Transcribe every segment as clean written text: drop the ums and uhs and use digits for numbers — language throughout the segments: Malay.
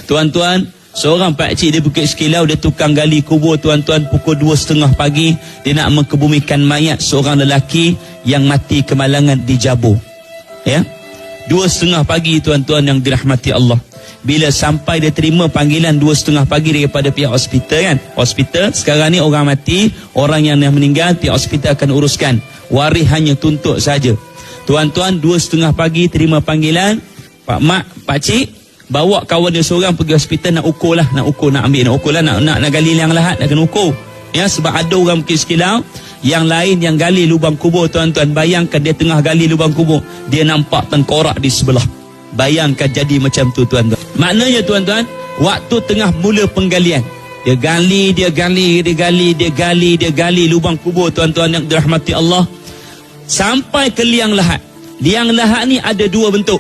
Tuan-tuan, seorang pakcik di Bukit Sekilau, dia tukang gali kubur tuan-tuan. Pukul 2:30 pagi dia nak mengebumikan mayat seorang lelaki yang mati kemalangan di Jabur. Ya, 2:30 pagi tuan-tuan yang dirahmati Allah. Bila sampai dia terima panggilan 2:30 pagi daripada pihak hospital kan. Hospital sekarang ni orang mati, orang yang meninggal pihak hospital akan uruskan. Waris hanya tuntut saja. Tuan-tuan 2:30 pagi terima panggilan. Pak mak, pak cik bawa kawan dia seorang pergi hospital nak ukur lah, nak gali liang lahat, nak kena ukur. Ya, sebab ada orang Bukit Sekilau yang lain yang gali lubang kubur tuan-tuan. Bayangkan dia tengah gali lubang kubur, dia nampak tengkorak di sebelah. Bayangkan jadi macam tu tuan-tuan. Maknanya tuan-tuan, waktu tengah mula penggalian, dia gali lubang kubur tuan-tuan yang dirahmati Allah, sampai ke liang lahat. Liang lahat ni ada dua bentuk.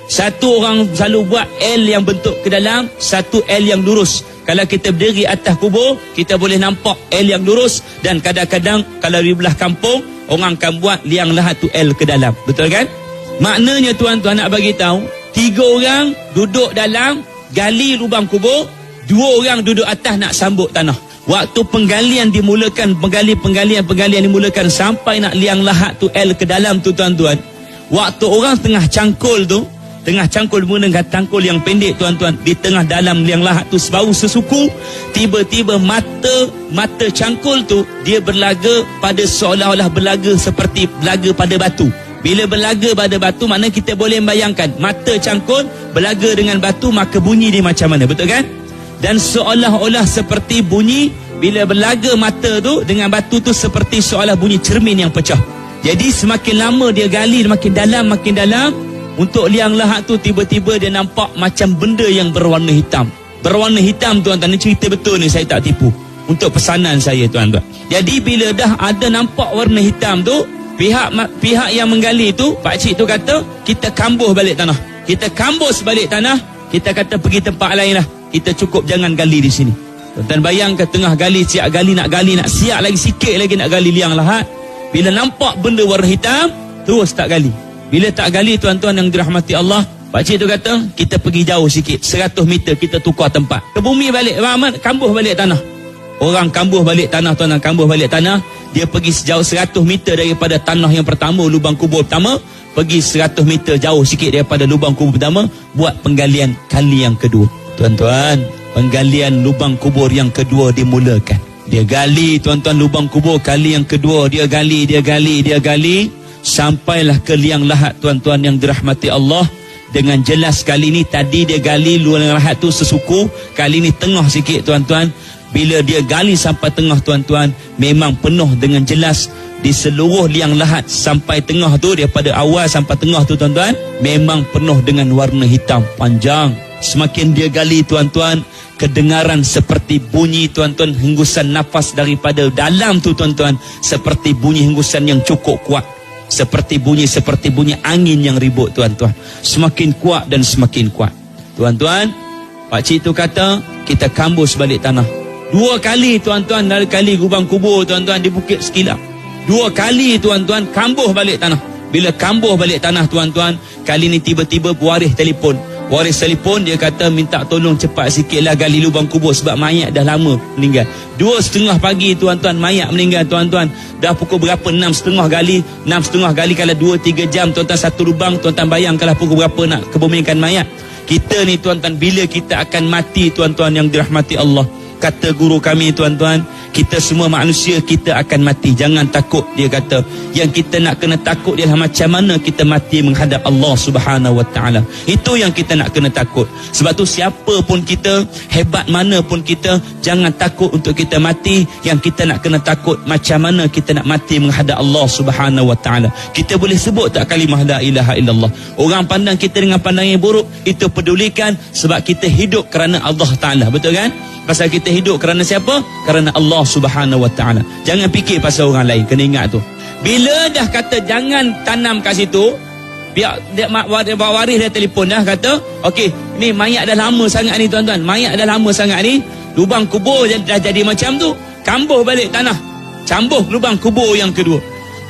Satu orang selalu buat L yang bentuk ke dalam, satu L yang lurus. Kalau kita berdiri atas kubur, kita boleh nampak L yang lurus. Dan kadang-kadang kalau di belah kampung, orang akan buat liang lahat tu L ke dalam. Betul kan? Maknanya tuan-tuan nak bagi tahu, 3 orang duduk dalam gali lubang kubur, 2 orang duduk atas nak sambut tanah. Waktu penggalian dimulakan, penggalian dimulakan sampai nak liang lahat tu L ke dalam tu tuan-tuan. Waktu orang tengah cangkul tu, menggunakan tangkul yang pendek tuan-tuan, di tengah dalam liang lahat tu baru sesuku, tiba-tiba mata cangkul tu dia berlaga pada seolah-olah berlaga seperti berlaga pada batu. Bila berlaga pada batu, makna kita boleh membayangkan mata cangkul berlaga dengan batu, maka bunyi dia macam mana, betul kan? Dan seolah-olah seperti bunyi bila berlaga mata tu dengan batu tu, seperti seolah bunyi cermin yang pecah. Jadi semakin lama dia gali, makin dalam untuk liang lahat tu, tiba-tiba dia nampak macam benda yang berwarna hitam. Berwarna hitam tuan-tuan, ni cerita betul ni, saya tak tipu. Untuk pesanan saya tuan-tuan. Jadi bila dah ada nampak warna hitam tu, pihak yang menggali tu, pakcik tu kata, kita kambuh balik tanah. Kita kambus balik tanah, kita kata pergi tempat lain lah. Kita cukup jangan gali di sini. Tuan-tuan bayangkan tengah gali, siap gali, nak siap lagi sikit lagi nak gali liang lahat. Bila nampak benda warna hitam, terus tak gali. Bila tak gali tuan-tuan yang dirahmati Allah, pakcik tu kata, kita pergi jauh sikit, 100 meter kita tukar tempat. Ke bumi balik, kambuh balik tanah. Orang kambuh balik tanah tuan-tuan, kambuh balik tanah. Dia pergi sejauh 100 meter daripada tanah yang pertama, lubang kubur pertama, pergi 100 meter jauh sikit daripada lubang kubur pertama, buat penggalian kali yang kedua. Tuan-tuan, penggalian lubang kubur yang kedua dimulakan. Dia gali tuan-tuan lubang kubur kali yang kedua, dia gali, sampailah ke liang lahat tuan-tuan yang dirahmati Allah. Dengan jelas kali ni, tadi dia gali liang lahat tu sesuku, kali ni tengah sikit tuan-tuan. Bila dia gali sampai tengah tuan-tuan, memang penuh dengan jelas di seluruh liang lahat sampai tengah tu, daripada awal sampai tengah tu tuan-tuan, memang penuh dengan warna hitam panjang. Semakin dia gali tuan-tuan, kedengaran seperti bunyi tuan-tuan, hembusan nafas daripada dalam tu tuan-tuan, seperti bunyi hembusan yang cukup kuat, seperti bunyi angin yang ribut tuan-tuan. Semakin kuat dan semakin kuat tuan-tuan. Pakcik tu kata, kita kambus balik tanah. 2 kali tuan-tuan, dari kali lubang kubur tuan-tuan di Bukit Sekilau, 2 kali tuan-tuan kambuh balik tanah. Bila kambuh balik tanah tuan-tuan, kali ni tiba-tiba waris telefon, dia kata minta tolong cepat sikitlah gali lubang kubur sebab mayat dah lama meninggal. 2:30 pagi tuan-tuan, mayat meninggal tuan-tuan. Dah pukul berapa? 6:30 gali. 6:30 gali kalau 2-3 jam tuan-tuan, satu lubang. Tuan-tuan bayangkanlah pukul berapa nak kebumikan mayat. Kita ni tuan-tuan, bila kita akan mati tuan-tuan yang dirahmati Allah, kata guru kami tuan-tuan, kita semua manusia, kita akan mati. Jangan takut, dia kata. Yang kita nak kena takut ialah macam mana kita mati menghadap Allah Subhanahu Wa Taala. Itu yang kita nak kena takut. Sebab tu siapa pun kita, hebat mana pun kita, jangan takut untuk kita mati. Yang kita nak kena takut macam mana kita nak mati menghadap Allah Subhanahu Wa Taala. Kita boleh sebut tak kalimah la ilaha illallah? Orang pandang kita dengan pandangan yang buruk, itu pedulikan, sebab kita hidup kerana Allah Taala, betul kan? Pasal kita hidup kerana siapa? Kerana Allah Subhanahu Wa Taala. Jangan fikir pasal orang lain. Kena ingat tu. Bila dah kata jangan tanam kat situ, biar waris dia telefon dah kata, okey, ni mayat dah lama sangat ni tuan-tuan. Mayat dah lama sangat ni. Lubang kubur dah jadi macam tu. Kambuh balik tanah. Cambuh lubang kubur yang kedua.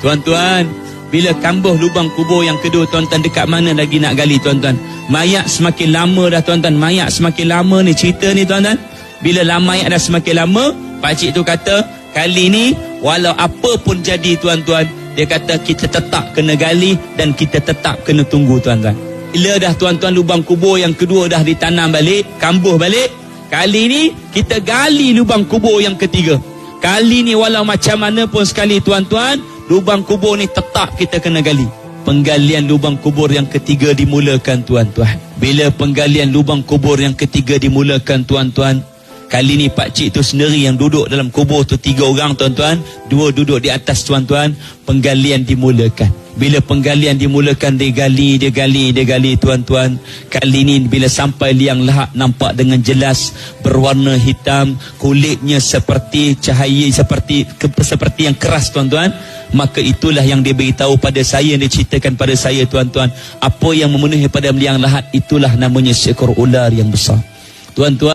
Tuan-tuan, Bila kambuh lubang kubur yang kedua, tuan-tuan, dekat mana lagi nak gali, tuan-tuan? Mayat semakin lama dah, tuan-tuan. Mayat semakin lama ni cerita ni, tuan-tuan. Bila mayat dah semakin lama, pakcik tu kata, kali ni walau apa pun jadi, tuan-tuan, dia kata kita tetap kena gali dan kita tetap kena tunggu, tuan-tuan. Bila dah, tuan-tuan, lubang kubur yang kedua dah ditanam balik, kambuh balik, kali ni kita gali lubang kubur yang ketiga. Kali ni walau macam mana pun sekali, tuan-tuan, lubang kubur ni tetap kita kena gali. Penggalian lubang kubur yang ketiga dimulakan, tuan-tuan. Bila penggalian lubang kubur yang ketiga dimulakan, tuan-tuan, kali ni pakcik tu sendiri yang duduk dalam kubur tu, 3 orang, tuan-tuan. 2 duduk di atas, tuan-tuan. Penggalian dimulakan. Bila penggalian dimulakan, dia gali, tuan-tuan. Kali ni bila sampai liang lahat, nampak dengan jelas berwarna hitam, kulitnya seperti cahaya, seperti yang keras, tuan-tuan. Maka itulah yang dia beritahu pada saya, dia ceritakan pada saya, tuan-tuan, apa yang memenuhi pada liang lahat itulah namanya seekor ular yang besar, tuan-tuan.